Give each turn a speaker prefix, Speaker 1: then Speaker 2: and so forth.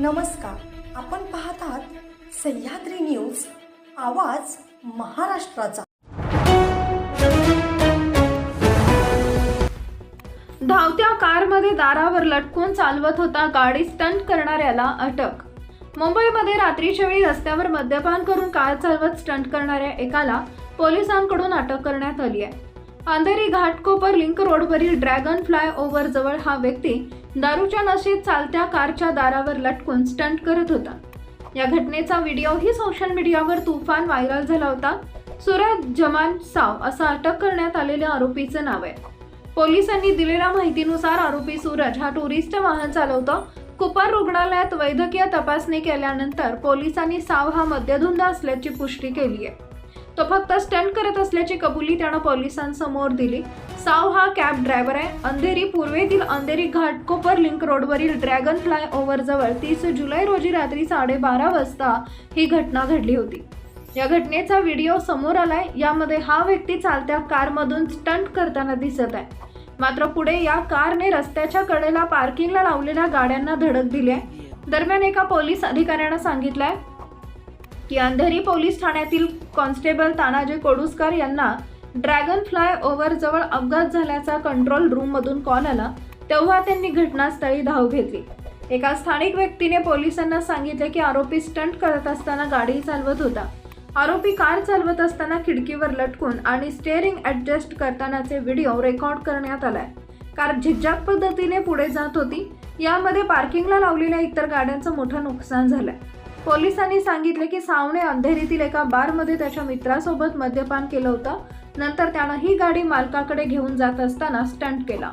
Speaker 1: नमस्कार, आपण पाहत आहात सह्याद्री न्यूज, आवाज महाराष्ट्राचा।
Speaker 2: धावत्या कारमध्ये दारावर लटकून चालवत होता गाडी स्टंट करणाऱ्याला अटक। मुंबईमध्ये रात्रीच्या वेळी रस्त्यावर मद्यपान करून कार चालवत स्टंट करणाऱ्या एकाला पोलिसांकडून अटक करण्यात आली आहे। अंधेरी घाटकोपर लिंक रोडवरील ड्रॅगन फ्लाय ओव्हर जवळ हा व्यक्ती दारूच्या नशेत चालत्या कारच्या दारावर लटकून स्टंट करत होता। या घटनेचा व्हिडिओही सोशल मीडियावर तुफान व्हायरल झाला होता। सूरज जमान साव असं अटक करण्यात आलेल्या आरोपीचं नाव आहे। पोलिसांनी दिलेल्या माहितीनुसार आरोपी सूरज हा टुरिस्ट वाहन चालवतो। कुपर रुग्णालयात वैद्यकीय तपासणी केल्यानंतर पोलिसांनी साव हा मद्यधुंद असल्याची पुष्टी केली आहे। तो फक्त स्टंट करत असल्याची कबुली त्यानं पोलिसांसमोर दिली। साव हा कॅब ड्रायव्हर आहे। अंधेरी पूर्वेतील अंधेरी घाटकोपर लिंक रोडवरील ड्रॅगन फ्लाय ओव्हर जवळ 30 जुलै रोजी रात्री 12:30 वाजता ही घटना घडली होती। या घटनेचा व्हिडिओ समोर आलाय। यामध्ये हा व्यक्ती चालत्या कारमधून स्टंट करताना दिसत आहे। मात्र पुढे या कारने रस्त्याच्या कडेला पार्किंगला लावलेल्या गाड्यांना धडक दिली आहे। दरम्यान एका पोलीस अधिकाऱ्यानं सांगितलंय की अंधेरी पोलीस ठाण्यातील कॉन्स्टेबल तानाजी कोडुसकर यांना ड्रॅगन फ्लाय ओव्हर जवळ अपघात झाल्याचा कंट्रोल रूम मधून कॉल आला, तेव्हा त्यांनी घटनास्थळी धाव घेतली। एका स्थानिक व्यक्तीने पोलिसांना सांगितले की आरोपी स्टंट करत असताना गाडी चालवत होता। आरोपी कार चालवत असताना खिडकीवर लटकून आणि स्टीअरिंग ॲडजस्ट करतानाचे व्हिडिओ रेकॉर्ड करण्यात आलाय। कार झिगझॅग पद्धतीने पुढे जात होती। यामध्ये पार्किंगला लावलेल्या इतर गाड्यांचं मोठं नुकसान झालंय। पोलिसांनी सांगितले की सावने अंधेरीतील एका बारमध्ये त्याच्या मित्रासोबत मद्यपान केलं होतं। नंतर त्यानं ही गाडी मालकाकडे घेऊन जात असताना स्टंट केला।